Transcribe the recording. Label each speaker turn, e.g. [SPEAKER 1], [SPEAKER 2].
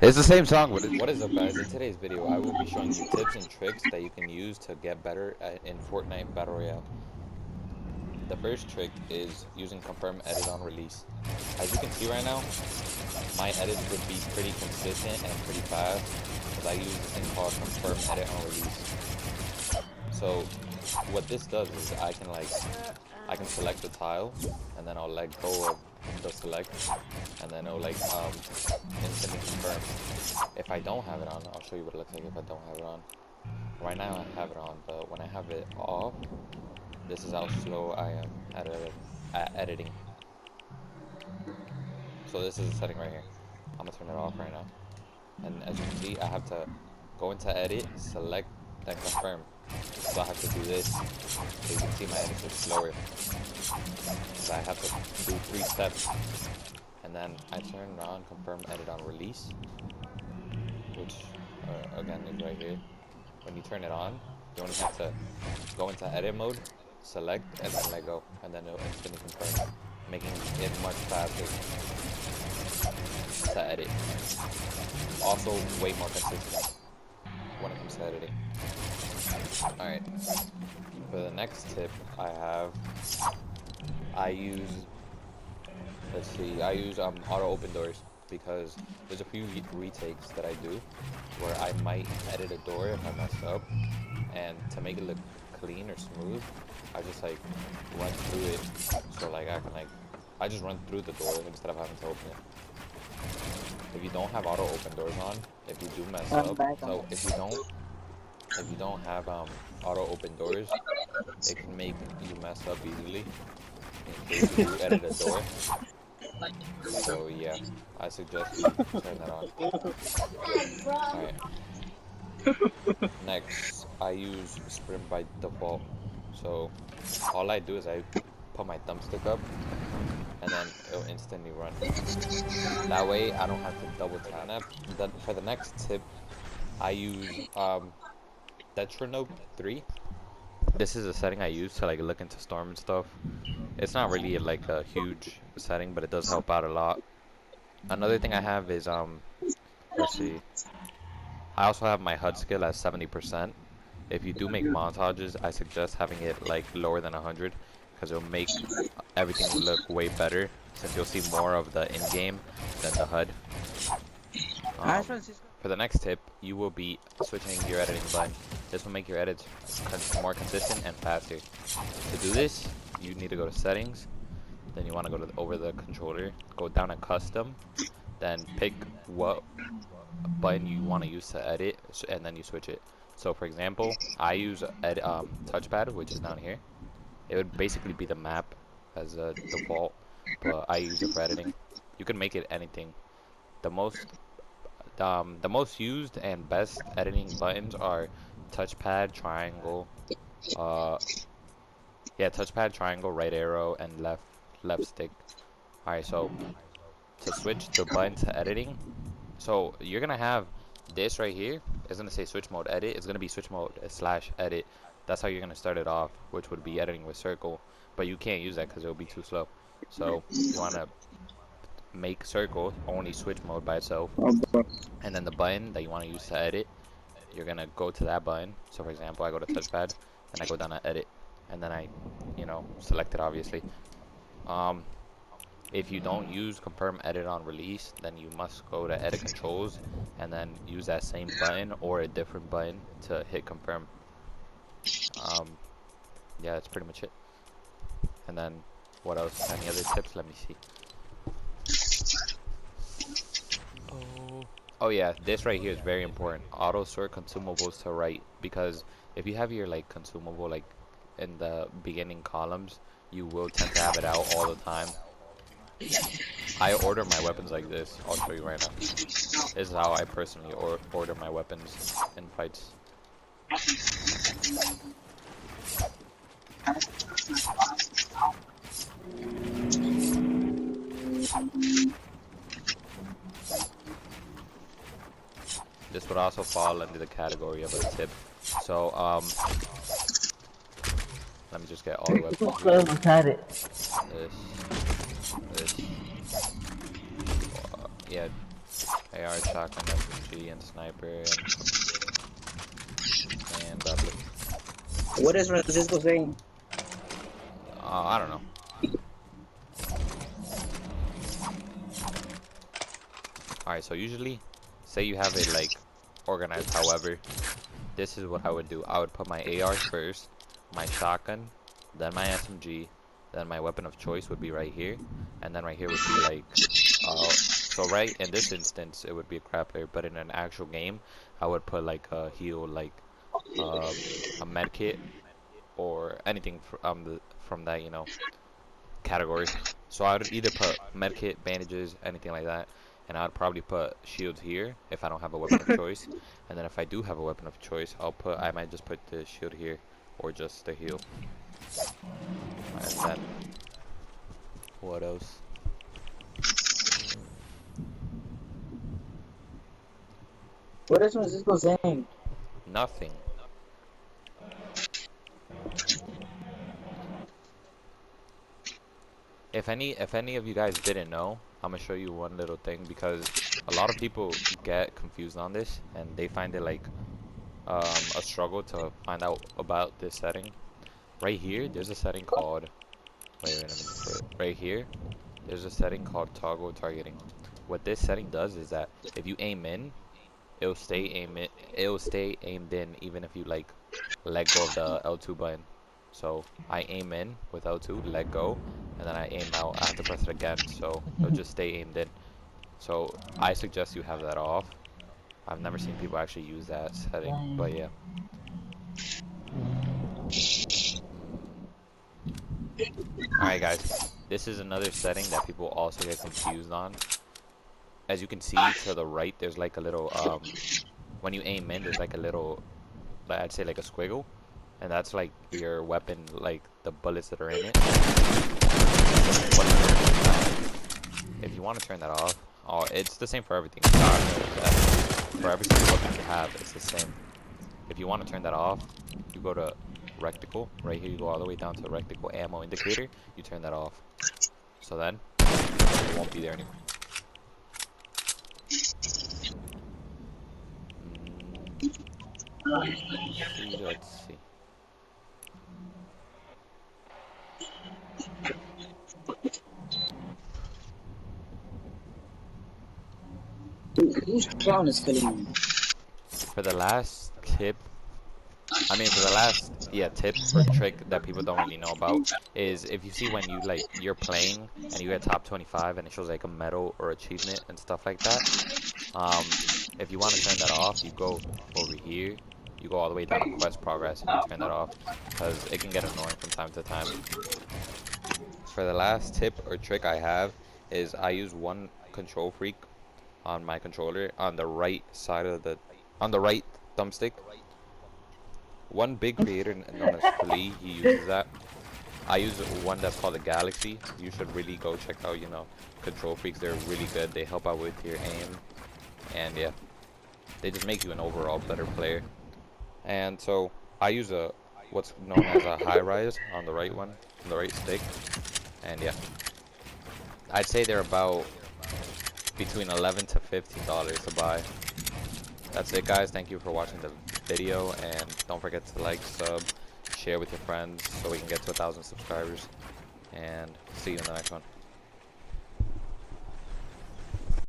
[SPEAKER 1] It's the same song. What is up, guys? In today's video, I will be showing you tips and tricks that you can use to get better in Fortnite Battle Royale. The first trick is using confirm edit on release. As you can see right now, my edits would be pretty consistent and pretty fast because I use this thing called confirm edit on release. So what this does is I can select the tile and then I'll let go of the select and then it'll instantly confirm. If I don't have it on, I'll show you what it looks like if I don't have it on. Right now I have it on, but when I have it off, this is how slow I am at editing. So this is the setting right here. I'm gonna turn it off right now. And as you can see, I have to go into edit, select, then confirm. So I have to do this. So you can see my edits are slower. So I have to do 3 steps. And then I turn on confirm edit on release, which again is right here. When you turn it on, you only have to go into edit mode, select, and then let go, and then it'll instantly confirm, making it much faster to edit. Also, way more consistent when it comes to editing. Alright, for the next tip I use auto open doors because there's a few retakes that I do where I might edit a door if I mess up, and to make it look clean or smooth, I just run through it. So I just run through the door instead of having to open it. If you don't have auto open doors on, if you do mess up, so if you don't have auto open doors, it can make you mess up easily in case you edit a door. So yeah, I suggest you turn that on. Alright. Next, I use sprint by default. So all I do is I put my thumbstick up and then it'll instantly run. That way I don't have to double tap. Then for the next tip, I use Detronope 3. This is a setting I use to look into storm and stuff. It's not really a huge setting, but it does help out a lot. Another thing I have is let's see. I also have my HUD skill at 70%. If you do make montages, I suggest having it lower than 100 because it'll make everything look way better since you'll see more of the in-game than the HUD. For the next tip, you will be switching your editing button. This will make your edits more consistent and faster. To do this, you need to go to settings, then you want to go to over the controller, go down to custom, then pick what button you want to use to edit, and then you switch it. So for example, I use touchpad, which is down here. It would basically be the map as a default, but I use it for editing. You can make it anything. The most used and best editing buttons are touchpad, triangle, touchpad, triangle, right arrow, and left stick. Alright, so to switch the button to editing, so you're gonna have this right here. It's gonna say switch mode edit. It's gonna be switch mode / edit. That's how you're gonna start it off, which would be editing with circle, but you can't use that because it'll be too slow. So you wanna make circle only switch mode by itself, and then the button that you want to use to edit, you're gonna go to that button. So for example, I go to touchpad and I go down to edit, and then I select it obviously. If you don't use confirm edit on release, then you must go to edit controls and then use that same button or a different button to hit confirm. Yeah, that's pretty much it. And then what else? Any other tips? Let me see. Oh yeah, this right here is very important. Auto sort consumables to right, because if you have your consumable in the beginning columns, you will tend to have it out all the time. I order my weapons like this. I'll show you right now. This is how I personally order my weapons in fights. This would also fall under the category of a tip. So let me just get all the weapons. This. Yeah. AR, shotgun, SMG, and sniper, and doublet.
[SPEAKER 2] What is Francisco saying?
[SPEAKER 1] I don't know. Alright, so usually, say you have it like organized however, this is what I would do. I would put my AR first, my shotgun, then my SMG, then my weapon of choice would be right here, and then right here would be like, so right in this instance it would be a grappler, but in an actual game, I would put like a heal, like a med kit or anything from that, you know, category. So I would either put medkit, bandages, anything like that, and I'd probably put shields here if I don't have a weapon of choice. And then if I do have a weapon of choice, I might just put the shield here or just the heal. And then what else?
[SPEAKER 2] What is Francisco saying?
[SPEAKER 1] Nothing. If any of you guys didn't know, I'm gonna show you one little thing because a lot of people get confused on this and they find it like a struggle to find out about this setting. Right here, there's a setting called let me look for it. Right here, there's a setting called toggle targeting. What this setting does is that if you aim in, it'll stay aimed in even if you like let go of the L2 button. So I aim in with L2, let go, and then I aim out. I have to press it again, so it'll just stay aimed in. So I suggest you have that off. I've never seen people actually use that setting, but yeah. Alright guys, this is another setting that people also get confused on. As you can see to the right, there's like a little, when you aim in, there's like a little, I'd say like a squiggle. And that's like your weapon, like the bullets that are in it. If you want to turn that off, it's the same for everything. For every single weapon you have, it's the same. If you want to turn that off, you go to recticle. Right here, you go all the way down to recticle ammo indicator. You turn that off. So then, it won't be there anymore. Let's see.
[SPEAKER 2] Whose crown is killing me?
[SPEAKER 1] For the last tip, for the last, tip or trick that people don't really know about is if you see when you're playing and you get top 25 and it shows like a medal or achievement and stuff like that. If you want to turn that off, you go over here, you go all the way down to quest progress and you turn that off because it can get annoying from time to time. For the last tip or trick I have is I use one control freak on my controller on the right side of on the right thumbstick. One big creator known as Flea, he uses that. I use one that's called the Galaxy. You should really go check out, control freaks. They're really good. They help out with your aim. And yeah, they just make you an overall better player. And so I use what's known as a high rise on the right one, on the right stick. And yeah, I'd say they're about between $11 to $15 to buy. That's it guys, thank you for watching the video, and don't forget to like, sub, share with your friends so we can get to 1,000 subscribers, and see you in the next one.